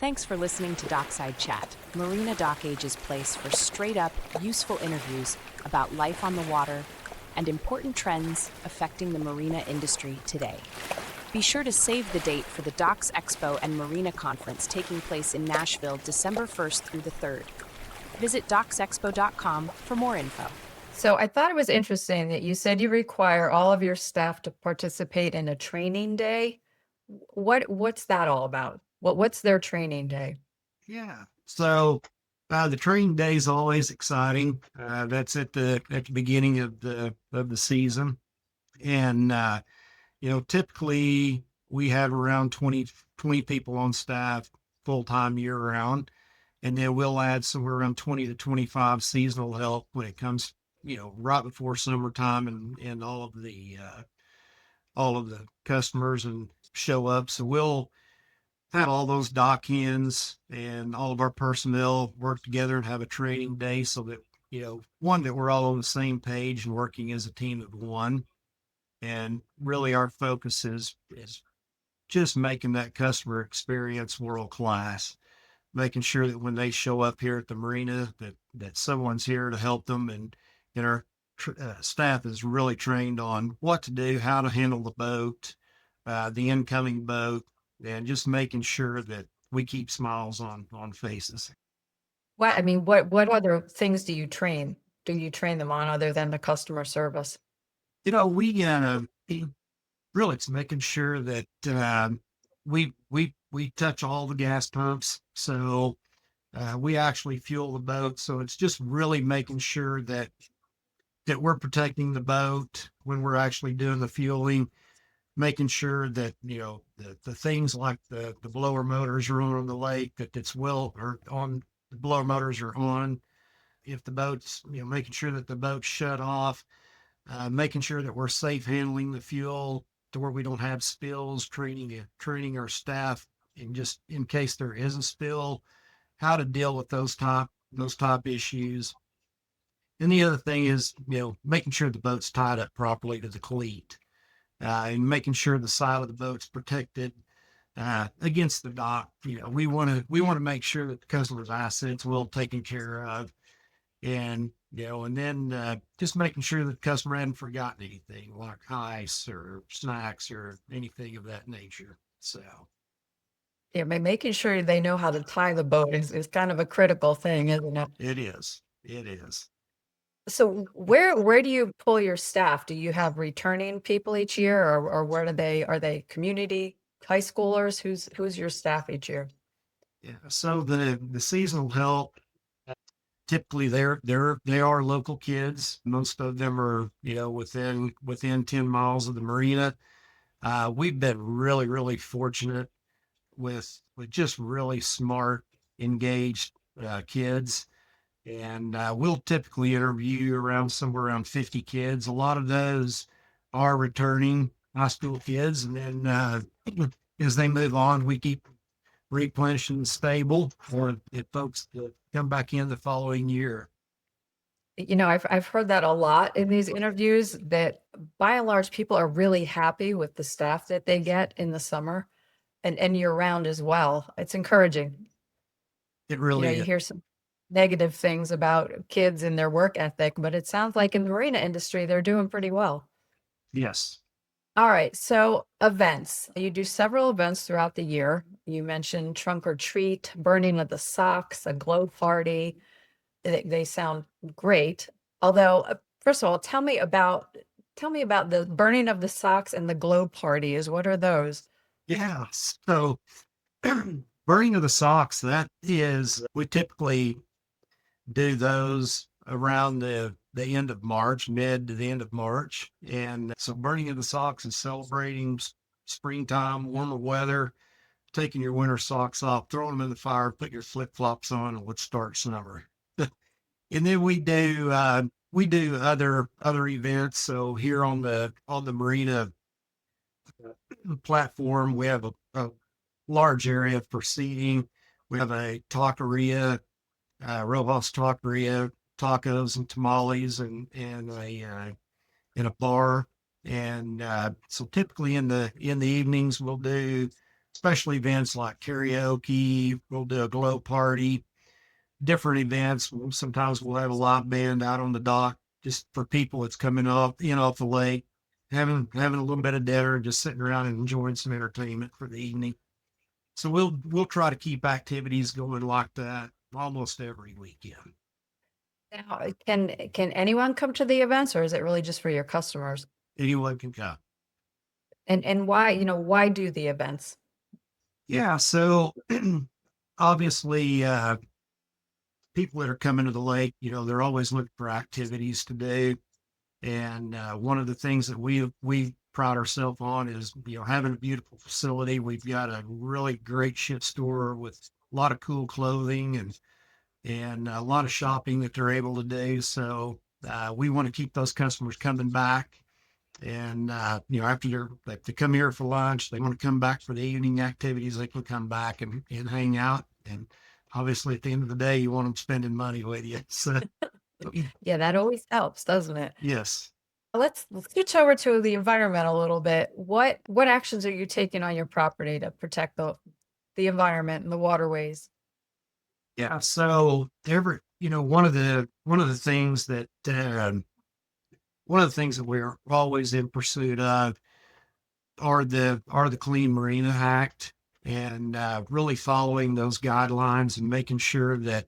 Thanks for listening to Dockside Chat, Marina Dock Age's place for straight-up, useful interviews about life on the water and important trends affecting the marina industry today. Be sure to save the date for the Docks Expo and Marina Conference taking place in Nashville December 1st through the 3rd. Visit docksexpo.com for more info. So I thought it was interesting that you said you require all of your staff to participate in a training day. What's that all about? What's their training day? Yeah. So the training day is always exciting. That's at the beginning of the season, and typically we have around 20 people on staff full time year round, and then we'll add somewhere around 20 to 25 seasonal help when it comes, right before summertime and all of the customers and show up. So we'll have all those dock hands and all of our personnel work together and have a training day so that, one, that we're all on the same page and working as a team of one. And really our focus is just making that customer experience world class, making sure that when they show up here at the marina that someone's here to help them, and our staff is really trained on what to do, how to handle the boat, the incoming boat, and just making sure that we keep smiles on faces. What other things do you train? Do you train them on other than the customer service? We really, it's making sure that we touch all the gas pumps. So we actually fuel the boat. So it's just really making sure that we're protecting the boat when we're actually doing the fueling, making sure that, the things like the blower motors are on the lake, that it's well, or on the blower motors are on. If the boat's, making sure that the boat's shut off, making sure that we're safe handling the fuel to where we don't have spills, training our staff, and just in case there is a spill, how to deal with those top issues. And the other thing is, making sure the boat's tied up properly to the cleat, and making sure the side of the boat's protected against the dock. We want to make sure that the customer's assets well taken care of, and and then just making sure that the customer hadn't forgotten anything like ice or snacks or anything of that nature. So Yeah, making sure they know how to tie the boat is kind of a critical thing, isn't it? it is. It is. So where do you pull your staff? Do you have returning people each year, or where are they community high schoolers? Who's your staff each year? Yeah. So the seasonal help, typically they are local kids. Most of them are, within 10 miles of the marina. We've been really, really fortunate with just really smart, engaged kids. And we'll typically interview somewhere around 50 kids. A lot of those are returning high school kids. And then as they move on, we keep replenishing the stable for if folks that come back in the following year. I've heard that a lot in these interviews, that by and large people are really happy with the staff that they get in the summer and year round as well. It's encouraging. It really You is. hear some negative things about kids and their work ethic, but it sounds like in the marina industry they're doing pretty well. Yes. All right, so events. You do several events throughout the year. You mentioned trunk or treat, burning of the socks, a glow party. They sound great. Although, first of all, tell me about the burning of the socks and the glow parties. What are those? Yeah. So burning of the socks, we typically do those around the end of March, mid to the end of March. And so burning of the socks is celebrating springtime, warmer weather, taking your winter socks off, throwing them in the fire, put your flip flops on, and let's start summer. And then we do other events. So here on the marina platform, we have a large area for seating. We have a taqueria, Roja's Taqueria, tacos and tamales, and a bar. And so typically in the evenings we'll do special events like karaoke. We'll do a glow party, different events. Sometimes we'll have a live band out on the dock just for people that's coming off the lake, having a little bit of dinner and just sitting around and enjoying some entertainment for the evening. So we'll try to keep activities going like that almost every weekend. Now, can anyone come to the events, or is it really just for your customers? Anyone can come. And why, why do the events? Yeah, so obviously people that are coming to the lake, they're always looking for activities to do. And one of the things that we pride ourselves on is, having a beautiful facility. We've got a really great ship store with a lot of cool clothing and a lot of shopping that they're able to do. So we want to keep those customers coming back. And after if they come here for lunch, they want to come back for the evening activities. They can come back and hang out. And obviously, at the end of the day, you want them spending money with you. So Yeah, that always helps, doesn't it? yes. Let's switch over to the environment a little bit. What actions are you taking on your property to protect the environment and the waterways? Yeah. So one of the things that we're always in pursuit of are the Clean Marina Act, and really following those guidelines and making sure that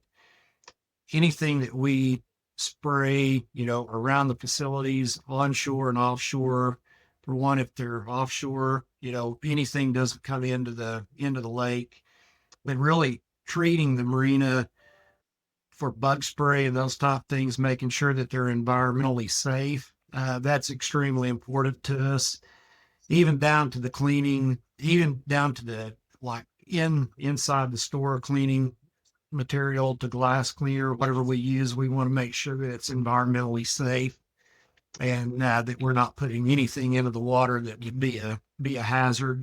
anything that we spray, around the facilities, onshore and offshore. For one, if they're offshore, anything doesn't come into the lake. But really treating the marina for bug spray and those top things, making sure that they're environmentally safe. That's extremely important to us. Even down to the cleaning, even down to the like inside the store cleaning material to glass cleaner, whatever we use, we want to make sure that it's environmentally safe and that we're not putting anything into the water that would be a hazard.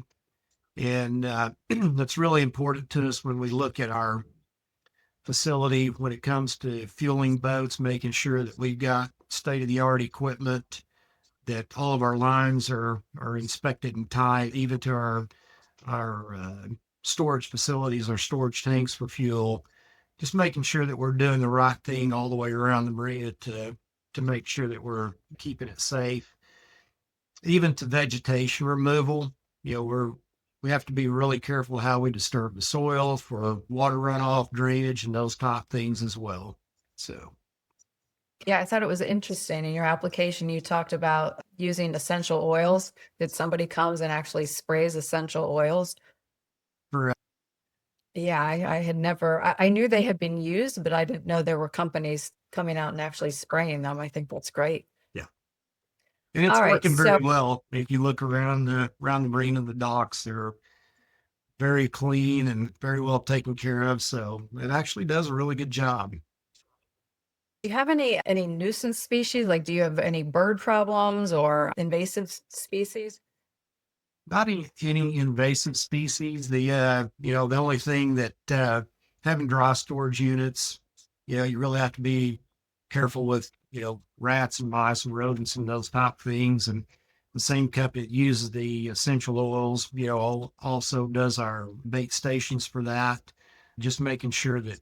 And that's really important to us when we look at our facility when it comes to fueling boats, making sure that we've got state of the art equipment, that all of our lines are inspected and tied, even to our storage facilities, our storage tanks for fuel. Just making sure that we're doing the right thing all the way around the marina to make sure that we're keeping it safe. Even to vegetation removal, we have to be really careful how we disturb the soil for water runoff, drainage, and those type things as well. So Yeah, I thought it was interesting. In your application, you talked about using essential oils. That somebody comes and actually sprays essential oils? for Yeah, I had never, I knew they had been used, but I didn't know there were companies coming out and actually spraying them. I think that's great. yeah, and it's All right, working so very well. If you look around the marina, the docks, they're very clean and very well taken care of. So it actually does a really good job. do you have any nuisance species? Like, do you have any bird problems or invasive species? Not any invasive species. The only thing that having dry storage units, you really have to be careful with, rats and mice and rodents and those type things. And the same company that uses the essential oils, also does our bait stations for that. Just making sure that,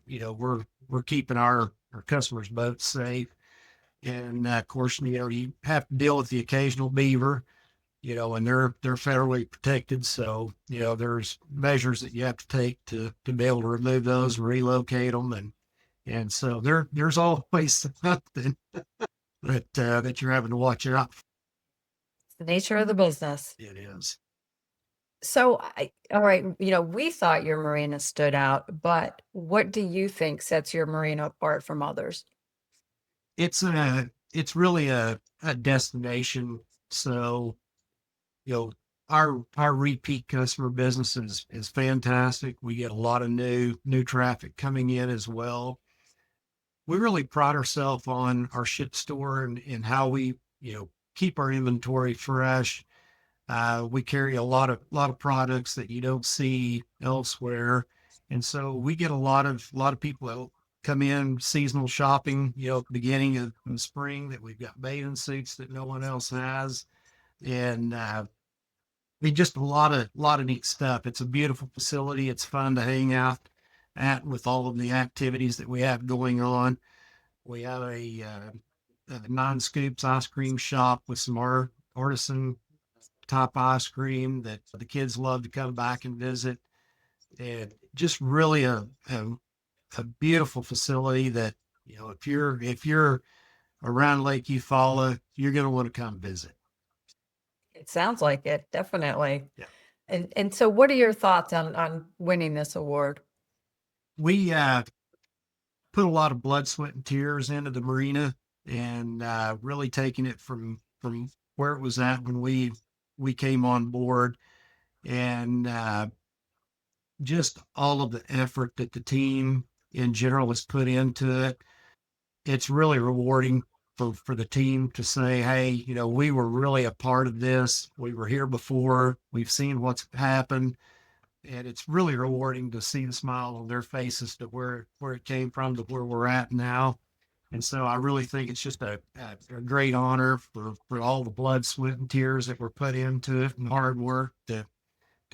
we're keeping our customers' boats safe. And of course, you have to deal with the occasional beaver, and they're federally protected. So, there's measures that you have to take to be able to remove those and relocate them. And so there's always something that you're having to watch out for. It's the nature of the business. It is. So, all right, we thought your marina stood out, but what do you think sets your marina apart from others? It's really a destination. So, you know, our repeat customer business is fantastic. We get a lot of new traffic coming in as well. We really pride ourselves on our ship store and how we, keep our inventory fresh. We carry a lot of products that you don't see elsewhere, and so we get a lot of people that come in seasonal shopping. At the beginning of the spring, that we've got bathing suits that no one else has, and mean, just a lot of neat stuff. It's a beautiful facility. It's fun to hang out at with all of the activities that we have going on. We have a non-scoops ice cream shop with some artisan top ice cream that the kids love to come back and visit. And just really a beautiful facility that, if you're around Lake Eufaula, you're going to want to come visit. It sounds like it, definitely. Yeah. And so what are your thoughts on winning this award? We put a lot of blood, sweat, and tears into the marina, and really taking it from where it was at when we came on board, and just all of the effort that the team in general has put into it. It's really rewarding for the team to say, hey, we were really a part of this. We were here before. We've seen what's happened. And it's really rewarding to see the smile on their faces to where it came from to where we're at now. And so I really think it's just a great honor for all the blood, sweat, and tears that were put into it and hard work to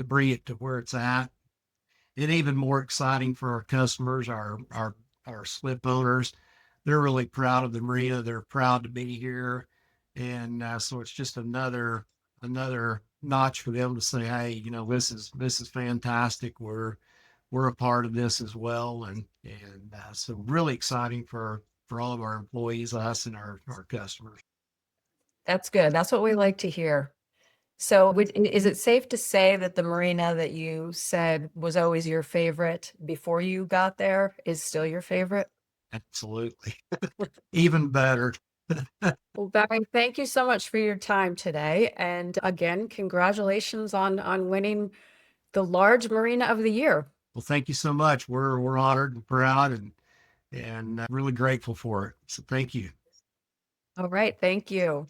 bring it to where it's at. And even more exciting for our customers, our slip owners. They're really proud of the marina. They're proud to be here, and so it's just another notch for them to say, hey, this is fantastic. We're a part of this as well, and so really exciting for all of our employees, us, and our customers. That's good. That's what we like to hear. So is it safe to say that the marina that you said was always your favorite before you got there is still your favorite? Absolutely, even better. Well, Barry, thank you so much for your time today. And again, congratulations on winning the large marina of the year. Well, thank you so much. We're honored and proud and really grateful for it. So thank you. All right. Thank you.